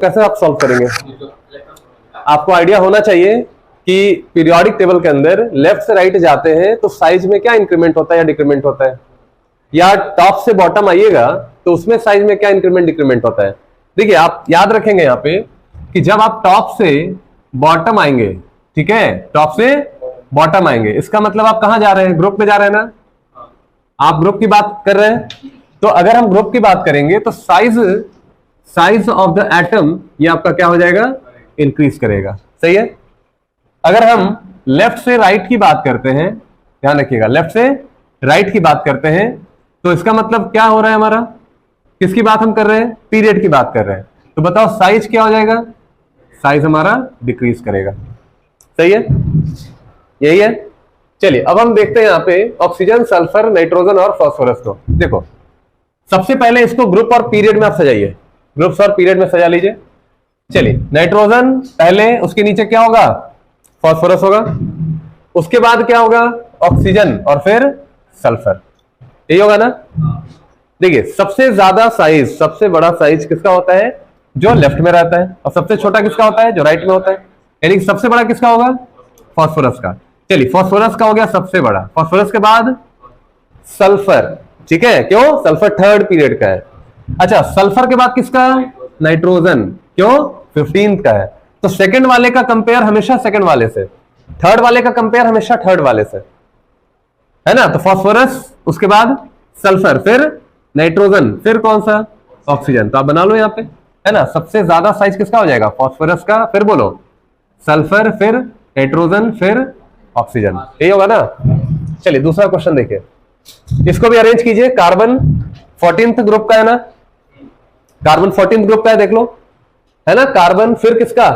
कैसे आप सॉल्व करेंगे? आपको आइडिया होना चाहिए कि पीरियोडिक टेबल के अंदर लेफ्ट से राइट जाते हैं तो साइज में क्या इंक्रीमेंट होता है या डिक्रीमेंट होता है, या टॉप से बॉटम आइएगा तो उसमें साइज में क्या इंक्रीमेंट डिक्रीमेंट होता है। देखिए आप याद रखेंगे यहाँ पे कि जब आप टॉप से बॉटम आएंगे, ठीक है, टॉप से बॉटम आएंगे, इसका मतलब आप कहां जा रहे हैं? ग्रुप में जा रहे हैं ना, आप ग्रुप की बात कर रहे हैं। तो अगर हम ग्रुप की बात करेंगे तो साइज ऑफ द एटम ये आपका क्या हो जाएगा? इंक्रीज करेगा। सही है। अगर हम लेफ्ट से राइट की बात करते हैं, ध्यान रखिएगा, लेफ्ट से राइट की बात करते हैं तो इसका मतलब क्या हो रहा है हमारा? किसकी बात हम कर रहे हैं? पीरियड की बात कर रहे हैं। तो बताओ साइज क्या हो जाएगा? साइज हमारा डिक्रीज करेगा। सही है, यही है। चलिए अब हम देखते हैं यहाँ पे ऑक्सीजन, सल्फर, नाइट्रोजन और फास्फोरस को। देखो सबसे पहले इसको ग्रुप और पीरियड में आप सजाइए, ग्रुप्स और पीरियड में सजा लीजिए। चलिए नाइट्रोजन पहले, उसके नीचे क्या होगा? फास्फोरस होगा, उसके बाद क्या होगा? ऑक्सीजन और फिर सल्फर, यही होगा ना। देखिए सबसे ज्यादा साइज, सबसे बड़ा साइज किसका होता है? जो लेफ्ट में रहता है, और सबसे छोटा किसका होता है? जो राइट में होता है। यानी सबसे बड़ा किसका होगा? फास्फोरस का। चलिए फास्फोरस का हो गया सबसे बड़ा। फास्फोरस के बाद सल्फर, ठीक है, क्यों? सल्फर थर्ड पीरियड का है। अच्छा सल्फर के बाद किसका? नाइट्रोजन, क्यों? 15th का है। तो सेकंड वाले का कंपेयर हमेशा सेकंड वाले से, थर्ड वाले का कंपेयर हमेशा थर्ड वाले से, है ना। तो फास्फोरस, उसके बाद सल्फर, फिर नाइट्रोजन, फिर कौन सा? ऑक्सीजन। तो आप बना लो यहाँ पे, है ना। सबसे ज्यादा साइज किसका हो जाएगा? फास्फोरस का, फिर बोलो सल्फर, फिर नाइट्रोजन, फिर ऑक्सीजन, यही होगा ना। चलिए दूसरा क्वेश्चन देखिए, इसको भी अरेंज कीजिए। कार्बन 14th ग्रुप का है ना, कार्बन 14th ग्रुप का है, देख लो, है ना। कार्बन, फिर किसका?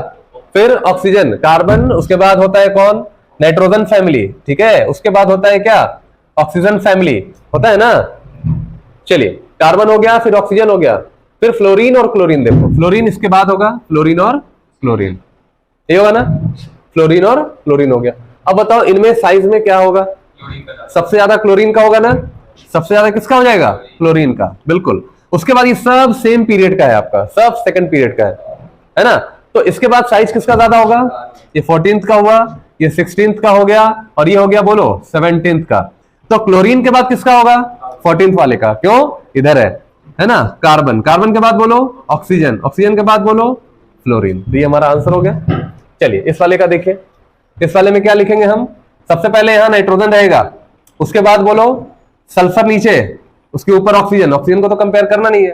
फिर ऑक्सीजन। कार्बन, उसके बाद होता है कौन? नाइट्रोजन फैमिली, ठीक है, उसके बाद होता है क्या? ऑक्सीजन फैमिली, होता है ना। चलिए कार्बन हो गया, फिर ऑक्सीजन हो गया, फिर फ्लोरीन और क्लोरीन। देखो फ्लोरीन इसके बाद होगा, फ्लोरीन और क्लोरीन, ये होगा ना। फ्लोरीन और क्लोरीन हो गया। अब बताओ इनमें साइज में क्या होगा? सबसे ज्यादा क्लोरीन का होगा ना, सबसे ज्यादा किसका हो जाएगा? क्लोरीन का, बिल्कुल। उसके बाद ये सब सेम पीरियड का है आपका, सब सेकंड पीरियड का है ना। तो इसके बाद साइज किसका ज्यादा होगा? ये 14th का हुआ, ये 16th का हो गया, और ये हो गया बोलो 17th का। तो क्लोरीन के बाद किसका होगा? 14th वाले का, क्यों? इधर है ना। कार्बन, कार्बन के बाद बोलो ऑक्सीजन, ऑक्सीजन के बाद बोलो फ्लोरीन। तो ये हमारा आंसर हो गया। चलिए इस वाले का देखिए, इस वाले में क्या लिखेंगे हम? सबसे पहले यहां नाइट्रोजन रहेगा, उसके बाद बोलो सल्फर नीचे, उसके ऊपर ऑक्सीजन, ऑक्सीजन को तो कंपेयर करना नहीं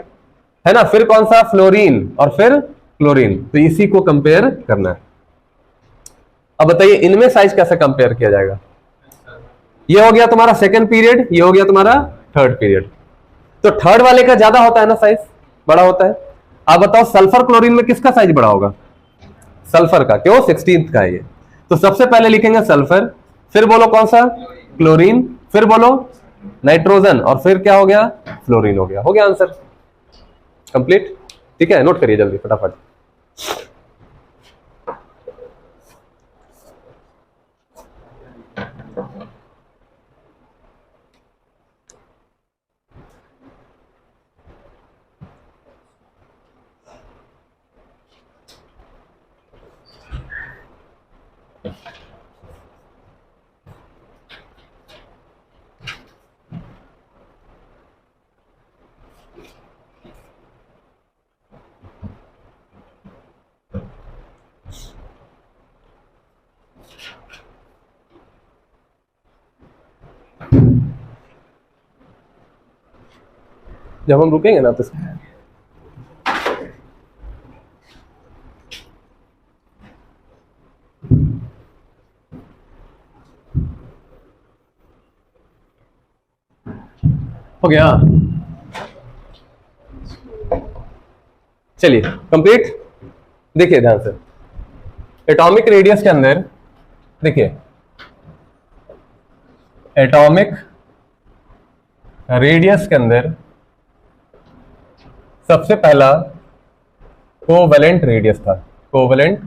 है ना। फिर कौन सा? फ्लोरीन, और फिर क्लोरीन, तो इसी को कंपेयर करना है। अब बताइए इनमें साइज कैसे कंपेयर किया जाएगा? ये हो गया तुम्हारा सेकंड पीरियड, ये हो गया तुम्हारा थर्ड पीरियड। तो थर्ड वाले का ज्यादा होता है ना, साइज बड़ा होता है। अब बताओ सल्फर क्लोरीन में किसका साइज बड़ा होगा? सल्फर का, क्यों? 16th का है ये। तो सबसे पहले लिखेंगे सल्फर, फिर बोलो कौन सा? क्लोरीन, फिर बोलो नाइट्रोजन, और फिर क्या हो गया? फ्लोरीन हो गया। हो गया आंसर कंप्लीट। ठीक है, नोट करिए जल्दी फटाफट। जब हम रुकेंगे ना तो हो गया। चलिए कंप्लीट। देखिए ध्यान से, एटॉमिक रेडियस के अंदर देखिए, एटॉमिक रेडियस के अंदर सबसे पहला कोवेलेंट रेडियस था, कोवेलेंट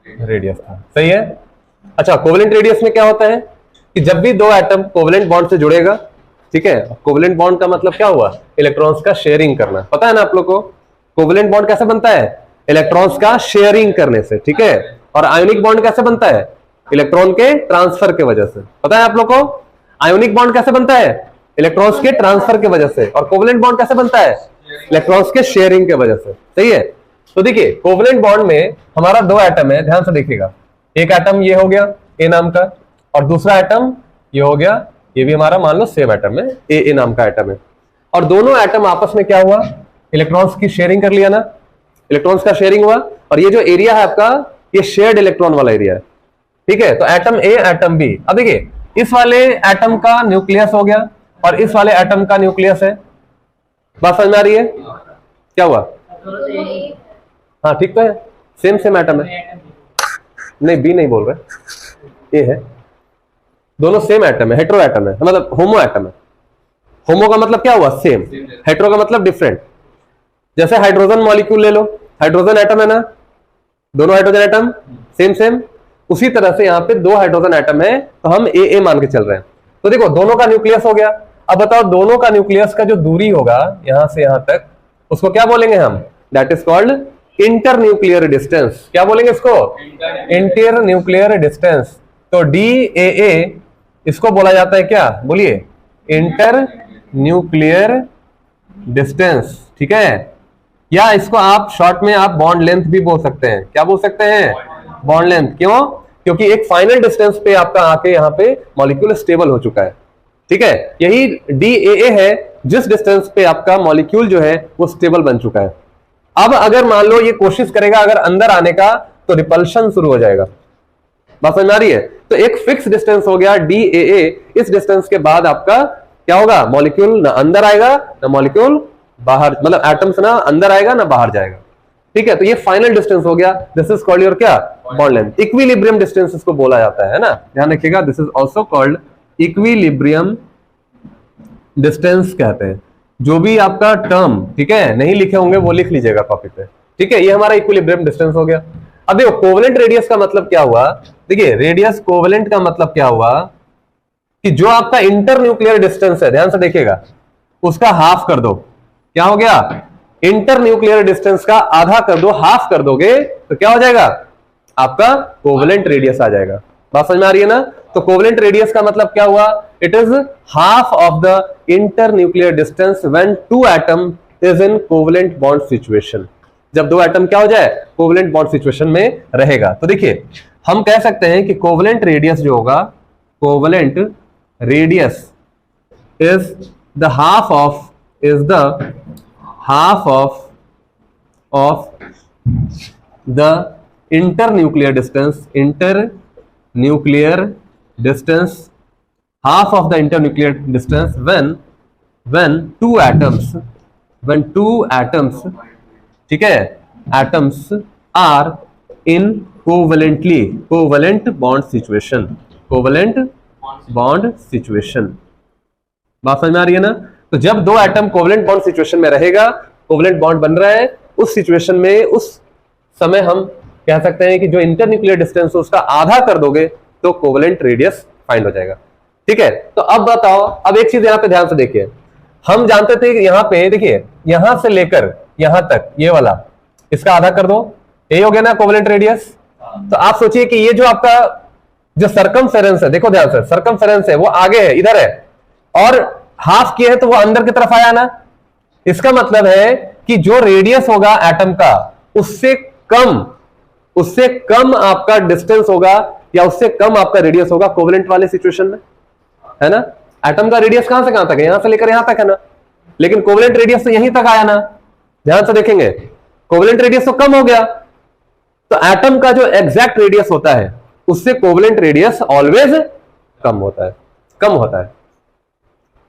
रेडियस था। सही है। अच्छा कोवेलेंट रेडियस में क्या होता है कि जब भी दो एटम कोवेलेंट बॉन्ड से जुड़ेगा, ठीक है, कोवेलेंट बॉन्ड का मतलब क्या हुआ? इलेक्ट्रॉन्स का शेयरिंग करना। पता है ना आप लोग को कोवेलेंट बॉन्ड कैसे बनता है? इलेक्ट्रॉन्स का शेयरिंग करने से, ठीक है। और आयोनिक बॉन्ड कैसे बनता है? इलेक्ट्रॉन के ट्रांसफर के वजह से। पता है आप लोग को आयोनिक बॉन्ड कैसे बनता है? इलेक्ट्रॉन्स के ट्रांसफर के वजह से। और कोवलेंट बॉन्ड कैसे बनता है? इलेक्ट्रॉन्स के शेयरिंग के वजह से, सही है। तो देखिए कोवलेंट बॉन्ड में हमारा दो एटम है, ध्यान से देखिएगा। एक एटम ये हो गया ए नाम का, और दूसरा एटम ये हो गया, ये भी हमारा मान लो सेम एटम है, ए नाम का एटम है। और दोनों एटम आपस में क्या हुआ? इलेक्ट्रॉन्स की शेयरिंग कर लिया ना, इलेक्ट्रॉन्स का शेयरिंग हुआ। और ये जो एरिया है आपका, ये शेयर्ड इलेक्ट्रॉन वाला एरिया है, ठीक है। तो एटम ए एटम बी, अब देखिए इस वाले एटम का न्यूक्लियस हो गया और इस वाले एटम का न्यूक्लियस है। बात समझ में आ रही है? क्या हुआ? हाँ ठीक तो है, सेम सेम एटम है। नहीं बी नहीं बोल रहे, ए है। दोनों सेम एटम है, हेट्रो एटम है, मतलब होमो एटम है। होमो का मतलब क्या हुआ? सेम। हेट्रो का मतलब डिफरेंट। जैसे हाइड्रोजन मॉलिक्यूल ले लो, हाइड्रोजन एटम है ना, दोनों हाइड्रोजन एटम सेम सेम। उसी तरह से यहाँ पे दो हाइड्रोजन एटम है, तो हम ए मान के चल रहे हैं। तो देखो दोनों का न्यूक्लियस हो गया। अब बताओ दोनों का न्यूक्लियस का जो दूरी होगा यहां से यहां तक, उसको क्या बोलेंगे हम? That is called inter nuclear distance. क्या बोलेंगे इसको? Inter nuclear distance. तो DAA इसको बोला जाता है क्या? बोलिए, इंटर न्यूक्लियर डिस्टेंस, ठीक है। या इसको आप शॉर्ट में आप बॉन्ड लेंथ भी बोल सकते हैं। क्या बोल सकते हैं? Bond length. क्यों? क्योंकि एक फाइनल डिस्टेंस पे आपका आके यहाँ पे मॉलिक्यूल स्टेबल हो चुका है, ठीक है। यही DAA है, जिस डिस्टेंस पे आपका मॉलिक्यूल जो है वो स्टेबल बन चुका है। अब अगर मान लो ये कोशिश करेगा अगर अंदर आने का, तो रिपल्शन शुरू हो जाएगा। बात समझ में आ रही है? तो एक फिक्स डिस्टेंस हो गया DAA। इस डिस्टेंस के बाद आपका क्या होगा? मॉलिक्यूल ना अंदर आएगा ना मॉलिक्यूल बाहर, मतलब एटम्स ना अंदर आएगा ना बाहर जाएगा, ठीक है। तो ये फाइनल डिस्टेंस हो गया। दिस इज कॉल्ड योर क्या? Bond length. इक्विलिब्रियम डिस्टेंस इसको बोला जाता है ना, ध्यान रखिएगा। This is also called equilibrium distance कहते हैं। जो भी आपका टर्म, ठीक है, नहीं लिखे होंगे वो लिख लीजिएगा कॉपी पे, ठीक है। ये हमारा इक्विलिब्रियम डिस्टेंस हो गया। अब देखो कोवलेंट रेडियस का मतलब क्या हुआ? देखिए रेडियस कोवलेंट का मतलब क्या हुआ कि जो आपका इंटर न्यूक्लियर डिस्टेंस है, ध्यान से देखिएगा, उसका हाफ कर दो। क्या हो गया? इंटर न्यूक्लियर डिस्टेंस का आधा कर दो, हाफ कर दोगे तो क्या हो जाएगा? आपका कोवलेंट रेडियस आ जाएगा। बात समझ में आ रही है ना? तो कोवलेंट रेडियस का मतलब क्या हुआ? It is half of the inter nuclear distance when two atom is in covalent bond situation. जब दो एटम क्या हो जाए? कोवलेंट बॉन्ड सिचुएशन में रहेगा। तो देखिए हम कह सकते हैं कि कोवलेंट रेडियस जो होगा, covalent radius is the half of the internuclear distance, half of the internuclear distance when two atoms, ठीक है, atoms are in covalent bond situation। बात समझ में आ रही है ना? तो जब दो एटम कोवलेंट बॉन्ड सिचुएशन में रहेगा, कोवलेंट बॉन्ड बन रहा है, उस सिचुएशन में उस समय हम कह सकते हैं कि जो इंटरन्यूक्लियर डिस्टेंस है उसका आधा कर दोगे तो कोवलेंट रेडियस फाइंड हो जाएगा, ठीक है। तो अब बताओ, अब एक चीज यहां पे ध्यान से देखिए, हम जानते थे कि यहां पे देखिए यहां से लेकर यहां तक ये वाला, इसका आधा कर दो, यही हो गया ना कोवलेंट रेडियस। तो आप सोचिए कि ये जो आपका जो सरकमफेरेंस है, देखो ध्यान से, सरकमफेरेंस है वो आगे है, इधर है, और हाफ किया है तो वो अंदर की तरफ आया ना। इसका मतलब है कि जो रेडियस होगा एटम का, उससे कम आपका डिस्टेंस होगा या उससे कम आपका रेडियस होगा कोवलेंट वाले सिचुएशन में, है ना। एटम का रेडियस कहां से कहां तक है? यहां से लेकर यहां तक है ना, लेकिन कोवलेंट रेडियस तो यहीं तक आया ना। ध्यान से देखेंगे, कोवलेंट रेडियस तो कम हो गया, तो एटम का जो एग्जैक्ट रेडियस होता है उससे कोवलेंट रेडियस ऑलवेज कम होता है।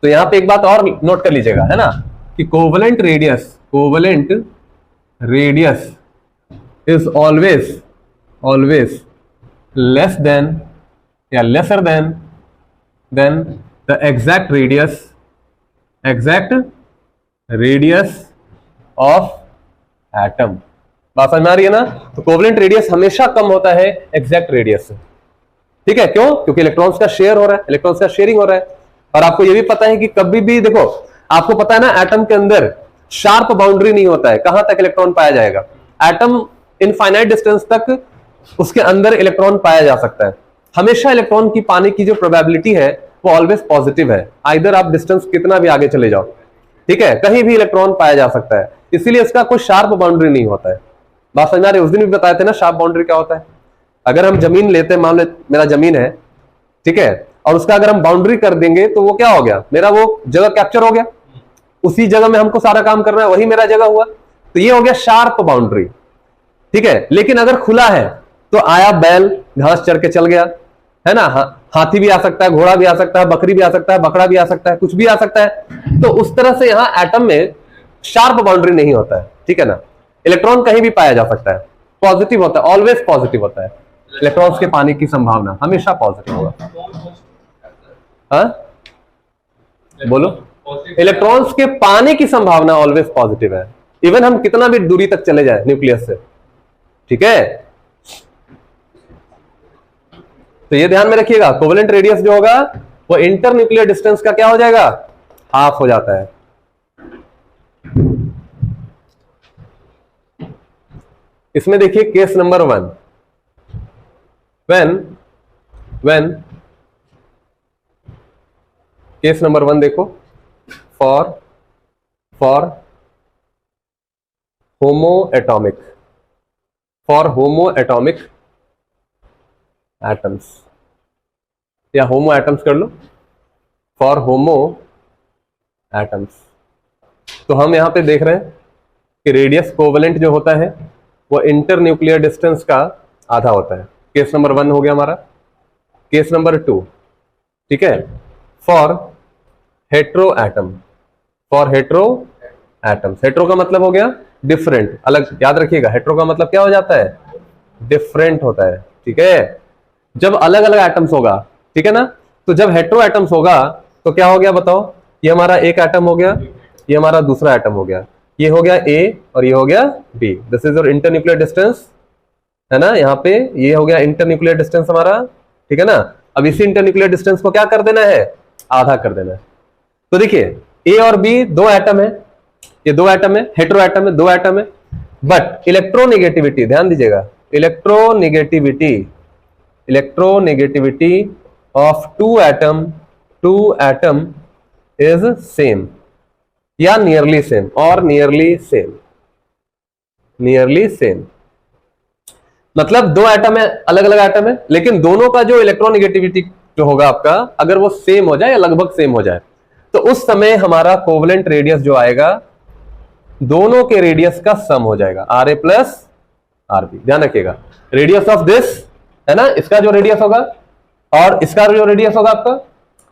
तो यहां पे एक बात और नोट कर लीजिएगा, है ना, कि covalent radius is always less than या lesser than the exact radius of atom. बात समझ में आ रही है ना? तो कोवलेंट रेडियस हमेशा कम होता है एग्जैक्ट रेडियस से, ठीक है। क्यों? क्योंकि इलेक्ट्रॉन्स का शेयर हो रहा है, इलेक्ट्रॉन्स का शेयरिंग हो रहा है। और आपको यह भी पता है कि कभी भी देखो, आपको पता है ना, एटम के अंदर शार्प बाउंड्री नहीं होता है, कहां तक इलेक्ट्रॉन पाया जाएगा। एटम इनफाइनाइट डिस्टेंस तक उसके अंदर इलेक्ट्रॉन पाया जा सकता है। हमेशा इलेक्ट्रॉन की पाने की जो प्रोबेबिलिटी है वो ऑलवेज पॉजिटिव है, आइदर आप डिस्टेंस कितना भी आगे चले जाओ, ठीक है, कहीं भी इलेक्ट्रॉन पाया जा सकता है, इसीलिए इसका कोई शार्प बाउंड्री नहीं होता है। बात समझ आ रही है? उस दिन भी बताए थे ना शार्प बाउंड्री क्या होता है। अगर हम जमीन लेते हैं, मान लो मेरा जमीन है, ठीक है, और उसका अगर हम बाउंड्री कर देंगे तो वो क्या हो गया, मेरा वो जगह कैप्चर हो गया, उसी जगह में हमको सारा काम करना है, वही मेरा जगह हुआ, तो ये हो गया शार्प बाउंड्री, ठीक है। लेकिन अगर खुला है तो आया बैल घास चर के चल गया, है ना, हाथी भी आ सकता है, घोड़ा भी आ सकता है, बकरी भी आ सकता है, बकरा भी आ सकता है, कुछ भी आ सकता है। तो उस तरह से यहां एटम में शार्प बाउंड्री नहीं होता है, ठीक है ना। इलेक्ट्रॉन कहीं भी पाया जा सकता है, पॉजिटिव होता है, ऑलवेज पॉजिटिव होता है। इलेक्ट्रॉन्स के पाने की संभावना हमेशा पॉजिटिव होगा। हाँ बोलो, इलेक्ट्रॉन्स के पाने की संभावना ऑलवेज पॉजिटिव है, इवन हम कितना भी दूरी तक चले जाए न्यूक्लियस से, ठीक है। तो ये ध्यान में रखिएगा, कोवेलेंट रेडियस जो होगा वो इंटर न्यूक्लियर डिस्टेंस का क्या हो जाएगा, हाफ हो जाता है। इसमें देखिए case number 1, when case number 1 देखो, फॉर होमो एटॉमिक एटम्स, या होमो एटम्स कर लो, फॉर होमो एटम्स। तो हम यहां पे देख रहे हैं कि रेडियस कोवेलेंट जो होता है वो इंटर न्यूक्लियर डिस्टेंस का आधा होता है। केस नंबर 1 हो गया हमारा। केस नंबर 2, ठीक है, फॉर हेट्रो एटम्स। हेट्रो का मतलब हो गया डिफरेंट, अलग, याद रखिएगा, हेट्रो का मतलब क्या हो जाता है, डिफरेंट होता है, ठीक है। जब अलग अलग एटम्स होगा, ठीक है ना, तो जब हेट्रो एटम्स होगा तो क्या हो गया बताओ, ये हमारा एक एटम हो गया, ये हमारा दूसरा एटम हो गया, ये हो गया A और ये हो गया B। This is your internuclear distance, है ना, यहाँ पे ये हो गया इंटरन्यूक्लियर डिस्टेंस हमारा, ठीक है ना। अब इसी इंटरन्यूक्लियर डिस्टेंस को क्या कर देना है, आधा कर देना है। तो देखिए A और B दो एटम है, ये दो एटम है, हेट्रो एटम है, दो एटम है, बट इलेक्ट्रोनेगेटिविटी ध्यान दीजिएगा, electronegativity of two atom is same या नियरली सेम, और नियरली सेम मतलब दो एटम है, अलग अलग एटम है, लेकिन दोनों का जो इलेक्ट्रोनेगेटिविटी जो होगा आपका, अगर वो सेम हो जाए या लगभग सेम हो जाए, तो उस समय हमारा कोवेलेंट रेडियस जो आएगा दोनों के रेडियस का सम हो जाएगा, Ra प्लस Rb। ध्यान रखिएगा, रेडियस ऑफ दिस, है ना, इसका जो रेडियस होगा और इसका जो रेडियस होगा आपका।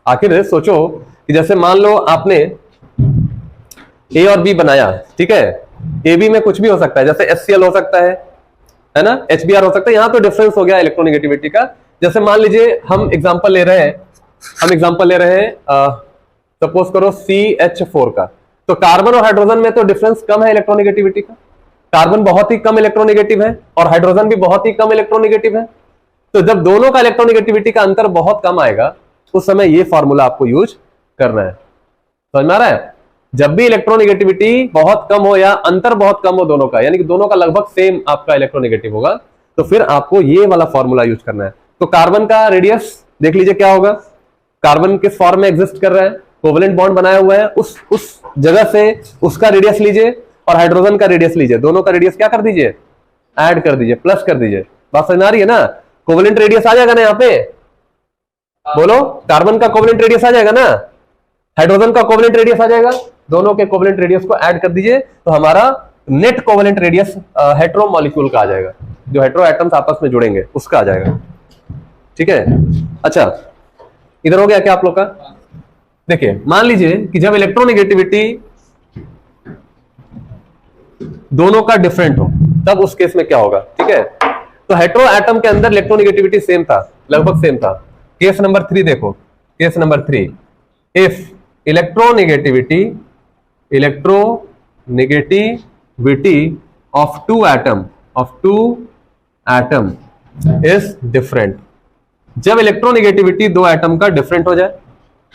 आखिर सोचो कि जैसे मान लो आपने A और B बनाया, ठीक है, AB में कुछ भी हो सकता है, जैसे HCl हो सकता है ना, HBr हो सकता है, यहां तो डिफरेंस हो गया इलेक्ट्रोनेगेटिविटी का। जैसे मान लीजिए हम एग्जांपल ले रहे हैं, सपोज करो CH4 का, तो कार्बन और हाइड्रोजन में तो डिफरेंस कम है इलेक्ट्रोनेगेटिविटी का, कार्बन बहुत ही कम इलेक्ट्रोनेगेटिव है और हाइड्रोजन भी बहुत ही कम इलेक्ट्रोनेगेटिव है। तो जब दोनों का इलेक्ट्रोनेगेटिविटी का अंतर बहुत कम आएगा, उस समय ये फॉर्मूला आपको यूज करना है। समझ में आ रहा है? जब भी इलेक्ट्रोनेगेटिविटी बहुत कम हो या अंतर बहुत कम हो दोनों का, यानी कि दोनों का लगभग सेम आपका इलेक्ट्रोनेगेटिव होगा, तो फिर आपको ये वाला फॉर्मूला यूज करना है। तो कार्बन का रेडियस देख लीजिए क्या होगा, कार्बन किस फॉर्म में एग्जिस्ट कर रहा है, कोवेलेंट बॉन्ड बनाया हुआ है, उस जगह से उसका रेडियस लीजिए और हाइड्रोजन का रेडियस लीजिए, दोनों का रेडियस क्या कर दीजिए, ऐड कर दीजिए, प्लस कर दीजिए। बात समझ आ रही है ना? कोवेलेंट रेडियस आ जाएगा ना यहाँ पे, बोलो, कार्बन का कोवेलेंट रेडियस आ जाएगा ना, हाइड्रोजन का कोवेलेंट रेडियस आ जाएगा, दोनों के कोवेलेंट रेडियस को ऐड कर दीजिए, तो हमारा net covalent radius hetero molecule का आ जाएगा, जो हेट्रो एटम्स आपस में जुड़ेंगे उसका आ जाएगा, ठीक है। अच्छा, इधर हो गया क्या आप लोग का? देखिए, मान लीजिए कि जब इलेक्ट्रोनेगेटिविटी दोनों का डिफरेंट हो, तब उस केस में क्या होगा, ठीक है। तो हेट्रो एटम के अंदर इलेक्ट्रोनेगेटिविटी सेम था, लगभग सेम था। केस नंबर 3 देखो, case number 3, if electronegativity of two atom is different, जब इलेक्ट्रोनेगेटिविटी दो एटम का डिफरेंट हो जाए,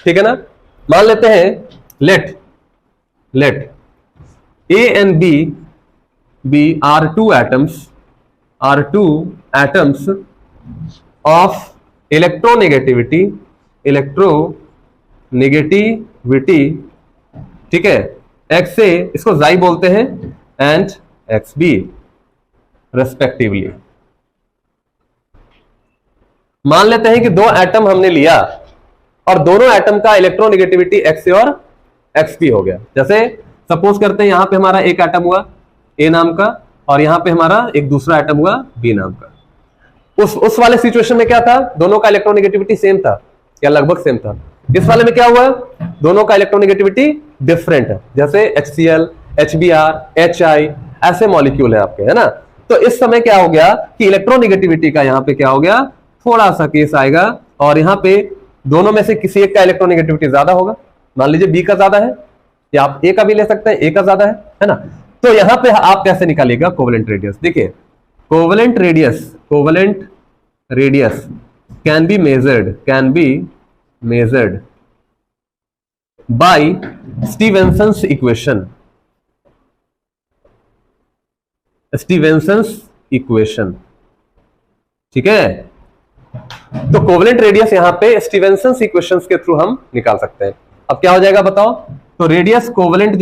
ठीक है ना। मान लेते हैं let A and B are two atoms are two atoms of electronegativity, electronegativity, ठीक है, एक्स ए, इसको जाई बोलते हैं, एंड एक्स बी रेस्पेक्टिवली। मान लेते हैं कि दो एटम हमने लिया और दोनों एटम का इलेक्ट्रोनेगेटिविटी एक्स ए और एक्स बी हो गया। जैसे सपोज करते हैं यहां पे हमारा एक एटम हुआ ए नाम का और यहां पे हमारा एक दूसरा एटम हुआ बी नाम का। उस वाले सिचुएशन में क्या था, दोनों का इलेक्ट्रोनेगेटिविटी सेम था या लगभग सेम था। इस वाले में क्या हुआ, दोनों का इलेक्ट्रोनेगेटिविटी डिफरेंट है। जैसे HCl, HBr, HI ऐसे मॉलिक्यूल है आपके, है ना। तो इस समय क्या हो गया कि इलेक्ट्रोनेगेटिविटी का यहां पे क्या हो गया, थोड़ा सा केस आएगा और यहां पे दोनों में से किसी एक का इलेक्ट्रोनेगेटिविटी ज्यादा होगा। मान लीजिए बी का ज्यादा है या आप ए का भी ले सकते हैं, ए का ज्यादा है ना। तो यहां पे आप कैसे निकालिएगा कोवेलेंट रेडियस। देखिए covalent radius can be measured by Stevenson's equation, ठीक है। तो कोवेलेंट रेडियस यहां पे स्टीवेंसन्स इक्वेशंस के थ्रू हम निकाल सकते हैं। अब क्या हो जाएगा बताओ, तो रेडियस कोवेलेंट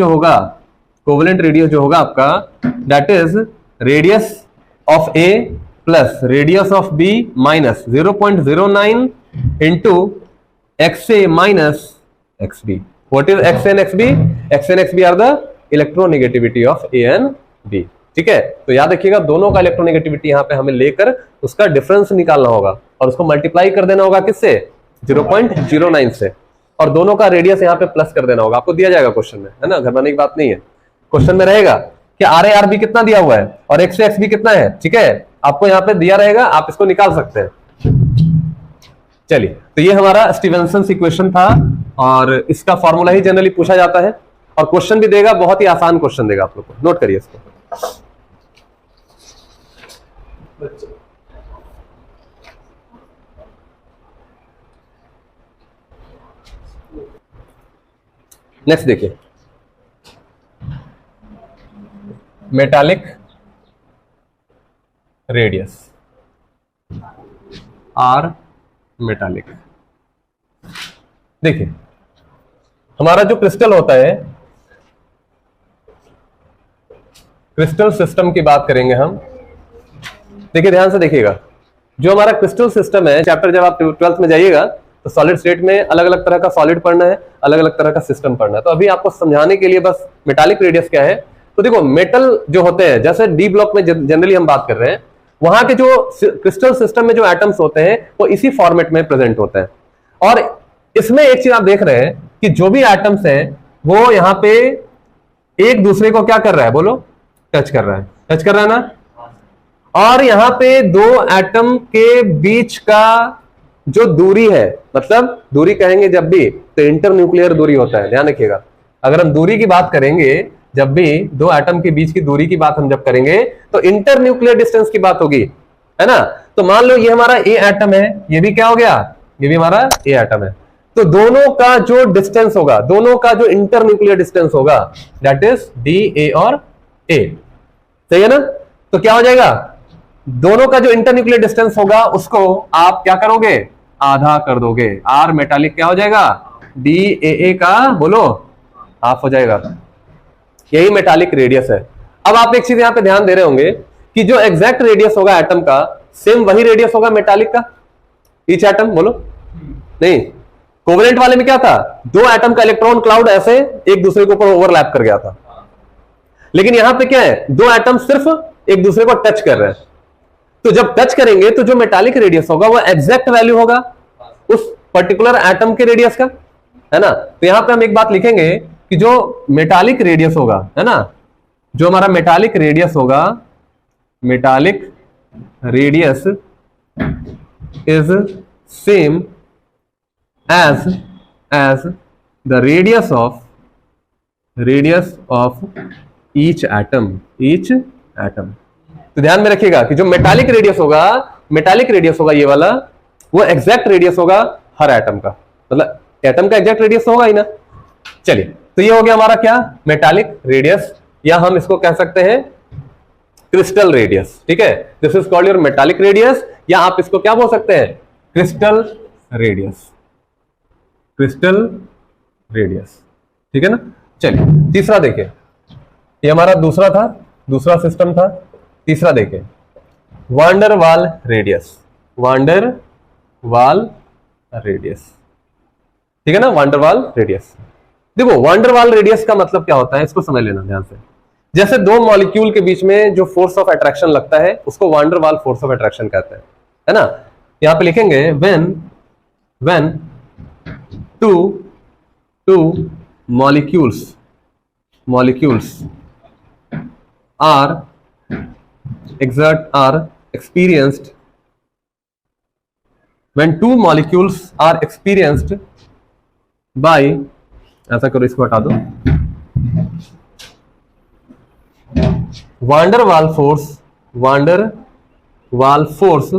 रेडियस जो होगा आपका, that is radius of A plus radius of B minus 0.09 into X A minus X B. What is X and X B? X and X B are the electronegativity of A and B, ठीक है। तो याद रखिएगा दोनों का electronegativity यहां पे हमें लेकर उसका डिफरेंस निकालना होगा और उसको मल्टीप्लाई कर देना होगा किससे, 0.09 से, और दोनों का रेडियस यहां पे प्लस कर देना होगा। आपको दिया जाएगा क्वेश्चन में, है ना, घबराने की बात नहीं है। क्वेश्चन में रहेगा कि आर ए आर बी कितना दिया हुआ है और एक्स एक्स बी कितना है, ठीक है, आपको यहां पे दिया रहेगा, आप इसको निकाल सकते हैं। चलिए, तो ये हमारा स्टीवेंसन्स इक्वेशन था और इसका फॉर्मूला ही जनरली पूछा जाता है और क्वेश्चन भी देगा, बहुत ही आसान क्वेश्चन देगा, आप लोग को नोट करिए इसको। नेक्स्ट देखिए, मेटालिक रेडियस, आर मेटालिक। देखिए हमारा जो क्रिस्टल होता है, क्रिस्टल सिस्टम की बात करेंगे हम। देखिए ध्यान से देखिएगा, जो हमारा क्रिस्टल सिस्टम है, चैप्टर जब आप 12th में जाइएगा तो सॉलिड स्टेट में अलग अलग तरह का सॉलिड पढ़ना है, अलग अलग तरह का सिस्टम पढ़ना है। तो अभी आपको समझाने के लिए बस मेटालिक रेडियस क्या है। तो देखो मेटल जो होते हैं, जैसे डी ब्लॉक में जनरली हम बात कर रहे हैं, वहां के जो क्रिस्टल सिस्टम में जो एटम्स होते हैं वो इसी फॉर्मेट में प्रेजेंट होते हैं। और इसमें एक चीज आप देख रहे हैं कि जो भी एटम्स हैं वो यहां पे एक दूसरे को क्या कर रहा है, बोलो, टच कर रहा है ना। और यहां पे दो एटम के बीच का जो दूरी है, मतलब दूरी कहेंगे जब भी तो इंटरन्यूक्लियर दूरी होता है, ध्यान रखिएगा। अगर हम दूरी की बात करेंगे, जब भी दो एटम के बीच की दूरी की बात हम जब करेंगे तो इंटरन्यूक्लियर डिस्टेंस की बात होगी, है ना। तो मान लो ये हमारा ए एटम है, ये भी क्या हो गया, ये भी हमारा ए एटम है। तो दोनों का जो डिस्टेंस होगा, दोनों का जो इंटरन्यूक्लियर डिस्टेंस होगा, दैट इज डी ए और ए, सही है ना। तो क्या हो जाएगा, दोनों का जो इंटरन्यूक्लियर डिस्टेंस होगा उसको आप क्या करोगे, आधा कर दोगे। आर मेटालिक क्या हो जाएगा, डी ए का, बोलो, हाफ हो जाएगा। यही मेटालिक रेडियस है। अब आप एक चीज यहां पे ध्यान दे रहे होंगे कि जो एग्जैक्ट रेडियस होगा एटम का, सेम वही रेडियस होगा मेटालिक का, ईच एटम, बोलो। नहीं, कोवेलेंट वाले में क्या था, दो एटम का इलेक्ट्रॉन क्लाउड ऐसे एक दूसरे के ऊपर ओवरलैप कर गया था। लेकिन यहां पे क्या है, दो एटम सिर्फ एक दूसरे को टच कर रहे हैं। तो जब टच करेंगे तो जो मेटालिक रेडियस होगा वो एग्जैक्ट वैल्यू होगा उस पर्टिकुलर एटम के रेडियस का, है ना। तो यहां पे हम एक बात लिखेंगे कि जो मेटालिक रेडियस होगा, है ना, जो हमारा मेटालिक रेडियस होगा, metallic radius is same as the radius of each atom. तो ध्यान में रखिएगा कि जो मेटालिक रेडियस होगा ये वाला, वो एग्जैक्ट रेडियस होगा हर एटम का, मतलब एटम का एग्जैक्ट रेडियस होगा ही ना। चलिए, तो ये हो गया हमारा क्या, मेटालिक रेडियस, या हम इसको कह सकते हैं क्रिस्टल रेडियस, ठीक है। This is called your metallic radius, या आप इसको क्या बोल सकते हैं, क्रिस्टल रेडियस, क्रिस्टल रेडियस, ठीक है ना। चलिए तीसरा देखिए, ये हमारा दूसरा था, दूसरा सिस्टम था। तीसरा देखिए, वांडर वाल रेडियस, वांडर वाल रेडियस, ठीक है ना, वांडर वाल रेडियस। देखो वांडर वाल रेडियस का मतलब क्या होता है, इसको समझ लेना ध्यान से। जैसे दो मॉलिक्यूल के बीच में जो फोर्स ऑफ अट्रैक्शन लगता है उसको wander Waals force of attraction कहते हैं, है ना। यहां पे लिखेंगे when two molecules are experienced, when two molecules are experienced by, ऐसा करो इसको हटा दो, wander Waals force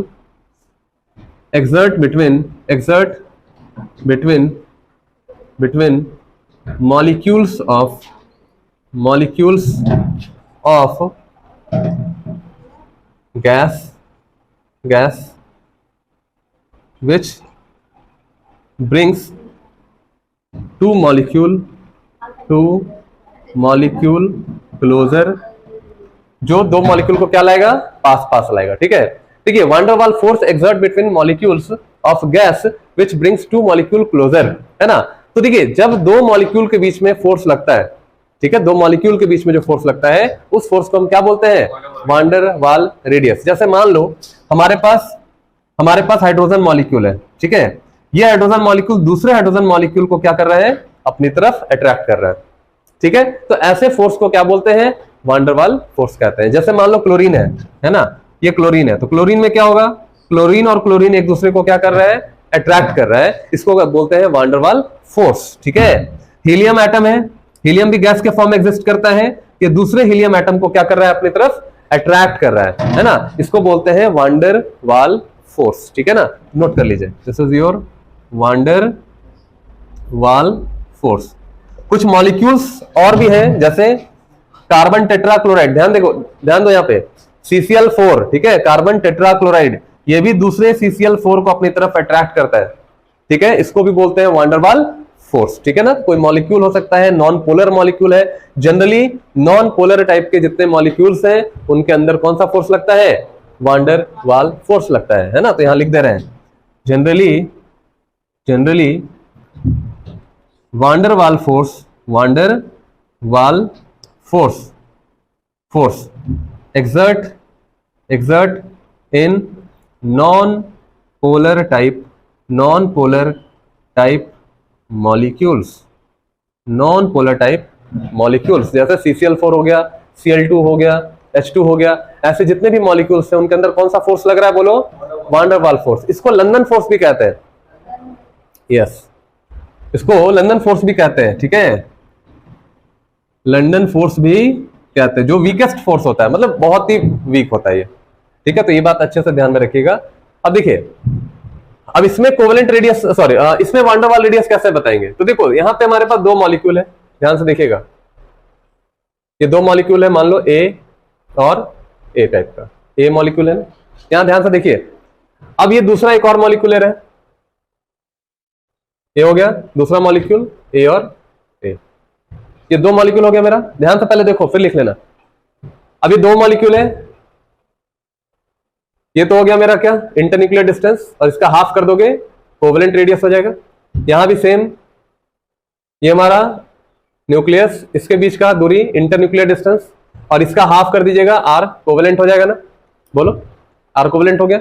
exert between molecules of gas which brings two molecule closer, जो दो मॉलिक्यूल को क्या लाएगा, पास लाएगा, ठीक है। देखिए van der Waals force exert between molecules of gas which brings two molecule closer, है ना। तो देखिए जब दो मॉलिक्यूल के बीच में फोर्स लगता है, ठीक है, दो मॉलिक्यूल के बीच में जो फोर्स लगता है उस फोर्स को हम क्या बोलते हैं, वांडर वाल रेडियस। जैसे मान लो हमारे पास हाइड्रोजन मॉलिक्यूल है, ठीक है, ये हाइड्रोजन मॉलिक्यूल दूसरे हाइड्रोजन मॉलिक्यूल को क्या कर रहा है, अपनी तरफ अट्रैक्ट कर रहा है, ठीक है। तो ऐसे फोर्स को क्या बोलते हैं, वांडर वाल फोर्स कहते हैं। जैसे मान लो क्लोरीन है ना, ये क्लोरीन है, तो क्लोरीन में क्या होगा, क्लोरीन और क्लोरीन एक दूसरे को क्या कर रहा है, अट्रैक्ट कर रहा है, इसको बोलते हैं वांडर वाल फोर्स, ठीक है। हीलियम एटम है, हीलियम भी गैस के फॉर्म में एग्जिस्ट करता है, ये दूसरे हीलियम एटम को क्या कर रहा है, अपनी तरफ अट्रैक्ट कर रहा है ना, इसको बोलते हैं वांडर वाल फोर्स, ठीक है ना। नोट कर लीजिए, this is your wander Waals force. कुछ मॉलिक्यूल्स और भी हैं, जैसे कार्बन टेट्राक्लोराइड, ध्यान दो यहाँ पे CCl4, ठीक है, कार्बन टेट्राक्लोराइड, ये भी दूसरे CCl4 को अपनी तरफ अट्रैक्ट करता है, ठीक है, इसको भी बोलते हैं वांडर वाल फोर्स, ठीक है ना। कोई मॉलिक्यूल हो सकता है, नॉन पोलर मॉलिक्यूल है, जनरली नॉन पोलर टाइप के जितने मॉलिक्यूल्स हैं उनके अंदर कौन सा फोर्स लगता है, वांडर वाल फोर्स लगता है ना। तो यहां लिख दे रहे हैं generally wander Waals force exert in non-polar type molecules, जैसे CCl4 हो गया, Cl2 हो गया, H2 हो गया, ऐसे जितने भी मॉलिक्यूल्स हैं उनके अंदर कौन सा फोर्स लग रहा है, बोलो, वांडर वाल फोर्स। इसको लंदन फोर्स भी कहते हैं, यस, इसको लंदन फोर्स भी कहते हैं, ठीक है, लंदन फोर्स भी कहते हैं, जो वीकेस्ट फोर्स होता है, मतलब बहुत ही वीक होता है ये, ठीक है। तो ये बात अच्छे से ध्यान में रखिएगा। अब देखिए, अब इसमें कोवेलेंट रेडियस, इसमें वांडर वाल रेडियस कैसे बताएंगे। तो देखो यहां पे हमारे पास दो मॉलिक्यूल है, ध्यान से देखिएगा, ये दो मॉलिक्यूल है, मान लो ए और ए टाइप का, ए मॉलिक्यूल है ना, यहां ध्यान से देखिए। अब ये दूसरा एक और मॉलिक्यूल है, ये हो गया दूसरा मॉलिक्यूल, ए और ए, ये दो मॉलिक्यूल हो गया मेरा। ध्यान से पहले देखो फिर लिख लेना। अब ये दो मॉलिक्यूल है, ये तो हो गया मेरा क्या, इंटरन्यूक्लियर डिस्टेंस, और इसका हाफ कर दोगे कोवेलेंट रेडियस हो जाएगा। यहां भी सेम, ये हमारा न्यूक्लियस, इसके बीच का दूरी इंटरन्यूक्लियर डिस्टेंस, और इसका हाफ कर दीजिएगा, आर कोवेलेंट हो जाएगा ना, बोलो, आर कोवेलेंट हो गया।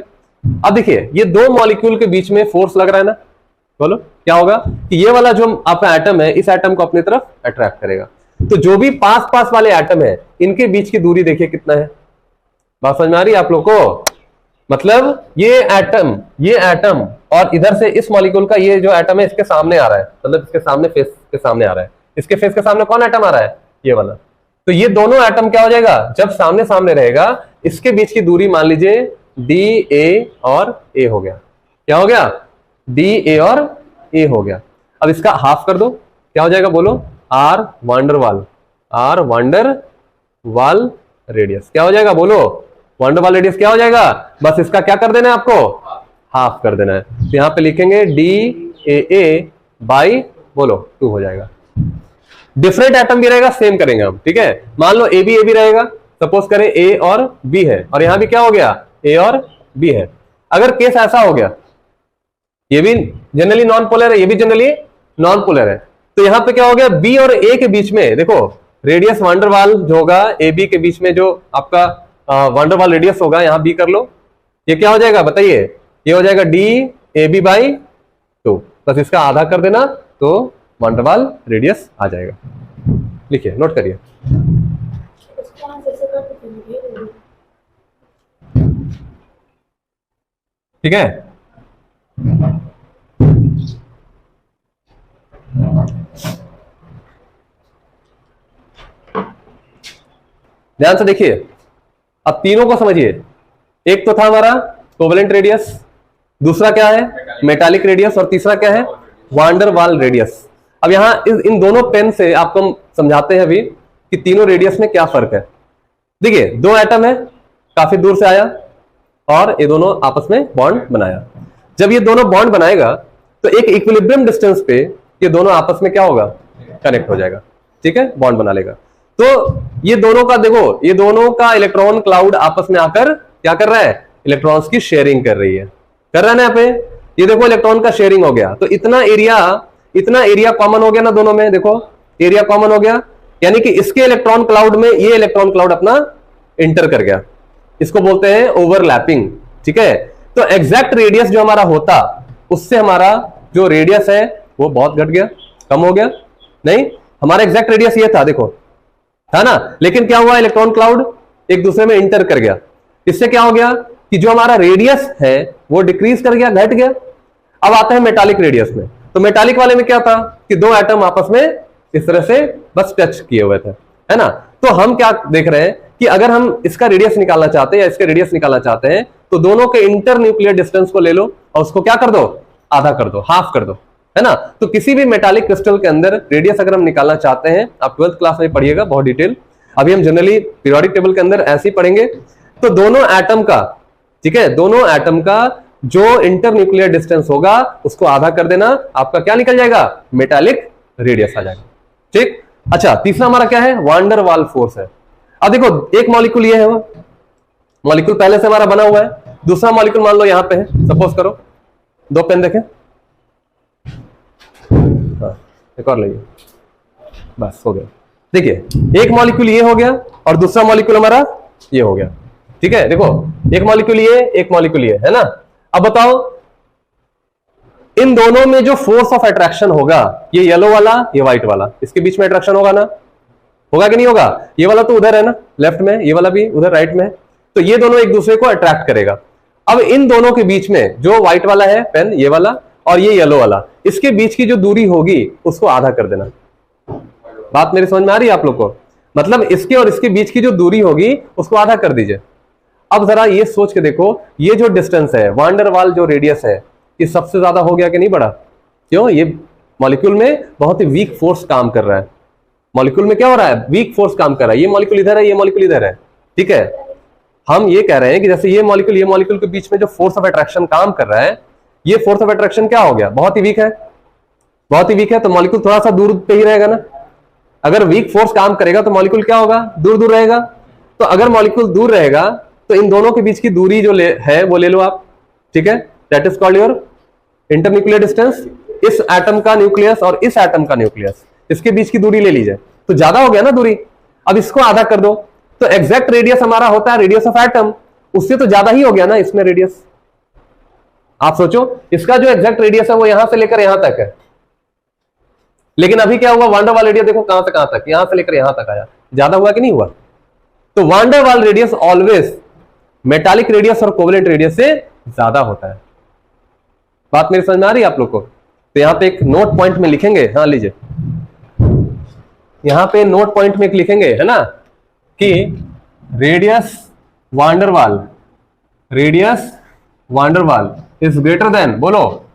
अब देखिए ये दो मॉलिक्यूल के बीच में फोर्स लग रहा है ना, बोलो क्या होगा कि ये वाला जो आपका एटम है, इस एटम को अपनी तरफ अट्रैक्ट करेगा। तो जो भी पास वाले एटम है इनके बीच की दूरी देखिए कितना है, बात समझ में आ रही है आप लोग को। मतलब ये एटम और इधर से इस मॉलिक्यूल का ये जो एटम है इसके सामने आ रहा है, मतलब इसके सामने, फेस के सामने आ रहा है, इसके फेस के सामने कौन एटम आ रहा है, ये वाला। तो ये दोनों एटम क्या हो जाएगा, जब सामने सामने रहेगा, इसके बीच की दूरी मान लीजिए डी ए और ए हो गया। क्या हो गया, डी ए और ए हो गया। अब इसका हाफ कर दो, क्या हो जाएगा, बोलो, आर वांडर वाल रेडियस। क्या हो जाएगा बोलो, वान डेर वाल रेडियस क्या हो जाएगा, बस इसका क्या कर देना है आपको, हाफ कर देना है। तो यहां पे लिखेंगे डी ए बाई बोलो 2 हो जाएगा। डिफरेंट एटम भी रहेगा, सेम करेंगे हम, ठीक है। मान लो ए बी रहेगा, सपोज करें ए और बी है, और यहां भी क्या हो गया, ए और बी है। अगर केस ऐसा हो गया, ये भी जनरली नॉन पोलर है, ये भी जनरली नॉन पोलर है, तो यहां पे क्या हो गया, बी और ए के बीच में देखो रेडियस वान डेर वाल जो होगा ए बी के बीच में जो आपका वान डेर वाल रेडियस होगा, यहां बी कर लो, ये क्या हो जाएगा बताइए, ये हो जाएगा डी ए बी बाई 2, बस इसका आधा कर देना तो वान डेर वाल रेडियस आ जाएगा। लिखिए, नोट करिए। ठीक है, ध्यान से देखिए, अब तीनों को समझिए। एक तो था हमारा कोवेलेंट रेडियस, दूसरा क्या है मेटालिक रेडियस, और तीसरा क्या है वान डेर वाल रेडियस। अब यहां इन दोनों पेन से आपको हम समझाते हैं अभी कि तीनों रेडियस में क्या फर्क है। देखिए, दो एटम है, काफी दूर से आया और ये दोनों आपस में बॉन्ड बनाया। जब ये दोनों बॉन्ड बनाएगा तो एक इक्विलिब्रियम डिस्टेंस पे ये दोनों आपस में क्या होगा, कनेक्ट हो जाएगा, ठीक है, बॉन्ड बना लेगा। तो ये दोनों का देखो, ये दोनों का इलेक्ट्रॉन क्लाउड आपस में आकर क्या कर रहा है, इलेक्ट्रॉन्स की शेयरिंग कर रही है, कर रहा है ना। यहाँ पे ये देखो इलेक्ट्रॉन का शेयरिंग हो गया, तो इतना एरिया कॉमन हो गया ना दोनों में, देखो एरिया कॉमन हो गया, यानी कि इसके इलेक्ट्रॉन क्लाउड में ये इलेक्ट्रॉन क्लाउड अपना इंटर कर गया, इसको बोलते हैं ओवरलैपिंग, ठीक है। तो एग्जैक्ट रेडियस जो हमारा होता, उससे हमारा जो रेडियस है वो बहुत घट गया, कम हो गया। नहीं, हमारा एग्जैक्ट रेडियस ये था, देखो था ना, लेकिन क्या हुआ, इलेक्ट्रॉन क्लाउड एक दूसरे में इंटर कर गया, इससे क्या हो गया कि जो हमारा रेडियस है वो डिक्रीज कर गया, घट गया। अब आता है मेटालिक रेडियस में, तो मेटालिक वाले में क्या था कि दो एटम आपस में इस तरह से बस टच किए हुए थे, है ना। तो हम क्या देख रहे हैं कि अगर हम इसका रेडियस निकालना चाहते हैं या इसका रेडियस निकालना चाहते हैं, तो दोनों के इंटर न्यूक्लियर डिस्टेंस को ले लो और उसको क्या कर दो, आधा कर दो, हाफ कर दो, है ना। तो किसी भी मेटालिक क्रिस्टल के अंदर रेडियस अगर हम निकालना चाहते हैं, आप 12th क्लास में पढ़िएगा बहुत डिटेल, अभी हम जनरली पीरियोडिक टेबल के अंदर ऐसे ही पढ़ेंगे। तो दोनों एटम का, ठीक है, दोनों एटम का जो इंटर न्यूक्लियर डिस्टेंस होगा उसको आधा कर देना, आपका क्या निकल जाएगा, मेटालिक रेडियस आ जाएगा, ठीक। अच्छा, तीसरा हमारा क्या है, वान डेर वाल फोर्स है। अब देखो, एक मॉलिक्यूल ये है, वो मॉलिक्यूल पहले से हमारा बना हुआ है, दूसरा मॉलिक्यूल मान लो यहां पे है, सपोज करो, दो पेन देखें, एक और लाइए, बस हो गया। देखिए, एक मॉलिक्यूल ये हो गया और दूसरा मॉलिक्यूल हमारा ये हो गया, ठीक है। देखो, एक मॉलिक्यूल ये, एक मॉलिक्यूल ये, है ना। अब बताओ, इन दोनों में जो फोर्स ऑफ अट्रैक्शन होगा, ये येलो वाला, ये व्हाइट वाला, इसके बीच में अट्रैक्शन होगा ना, होगा कि नहीं होगा। ये वाला तो उधर है ना लेफ्ट में, ये वाला भी उधर राइट में है, तो ये दोनों एक दूसरे को अट्रैक्ट करेगा। अब इन दोनों के बीच में जो व्हाइट वाला है पेन, ये वाला, और ये येलो वाला, इसके बीच की जो दूरी होगी उसको आधा कर देना। बात मेरी समझ में आ रही है आप लोग को, मतलब इसके और इसके बीच की जो दूरी होगी उसको आधा कर दीजिए। अब जरा ये सोच के देखो, ये जो डिस्टेंस है, वान डेर वाल जो रेडियस है, ये सबसे ज्यादा हो गया कि नहीं बढ़ा, क्यों, ये मॉलिक्यूल में बहुत ही वीक फोर्स काम कर रहा है। मॉलिक्यूल में क्या हो रहा है, वीक फोर्स काम कर रहा है, ये मॉलिक्यूल इधर है, ये मॉलिक्यूल इधर है, ठीक है। हम ये कह रहे हैं कि जैसे ये मॉलिक्यूल के बीच में जो फोर्स ऑफ अट्रैक्शन काम कर रहा है, ये फोर्स ऑफ अट्रैक्शन क्या हो गया, बहुत ही वीक है, बहुत ही वीक है, तो मॉलिक्यूल थोड़ा सा दूर पे ही रहेगा ना। अगर वीक फोर्स काम करेगा तो मॉलिक्यूल क्या होगा, दूर दूर रहेगा। तो अगर मॉलिक्यूल दूर रहेगा तो इन दोनों के बीच की दूरी जो है वो ले लो आप, ठीक है, that is called your internuclear distance. इस एटम का न्यूक्लियस और इस एटम का न्यूक्लियस, इसके बीच की दूरी ले लीजिए, तो ज्यादा हो गया ना दूरी। अब इसको आधा कर दो, तो एग्जैक्ट रेडियस हमारा होता है रेडियस ऑफ एटम, उससे तो ज्यादा ही हो गया ना इसमें रेडियस। आप सोचो, इसका जो एग्जैक्ट रेडियस है वो यहां से लेकर यहां तक है, लेकिन अभी क्या हुआ, वान डेर वाल रेडियस देखो कहां से कहां तक, यहां से लेकर यहां तक आया, ज्यादा हुआ कि नहीं हुआ। तो van der Waals radius always metallic radius और कोवेलेंट रेडियस से ज्यादा होता है। बात मेरी समझ में आ रही है आप लोग को। तो यहां पे एक नोट पॉइंट में लिखेंगे, हाँ लीजिए, यहां पे नोट पॉइंट में एक लिखेंगे, है ना, कि रेडियस वान डेर वाल इज ग्रेटर देन, बोलो,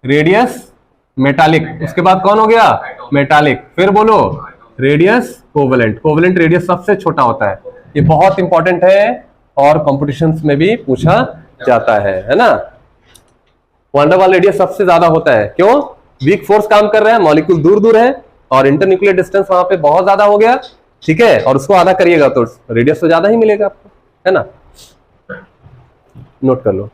रेडियस मेटालिक, उसके बाद कौन हो गया, मेटालिक, फिर बोलो रेडियस कोवेलेंट। कोवेलेंट रेडियस सबसे छोटा होता है, ये बहुत इंपॉर्टेंट है और कॉम्पिटिशन्स में भी पूछा जाता है ना। वंडरवाल रेडियस सबसे ज्यादा होता है, क्यों? वीक फोर्स काम कर रहा है, मॉलिक्यूल दूर दूर है और इंटरन्यूक्लियर डिस्टेंस वहां पे बहुत ज्यादा हो गया, ठीक है, और उसको आधा करिएगा तो रेडियस तो ज्यादा ही मिलेगा आपको, है ना। नोट कर लो।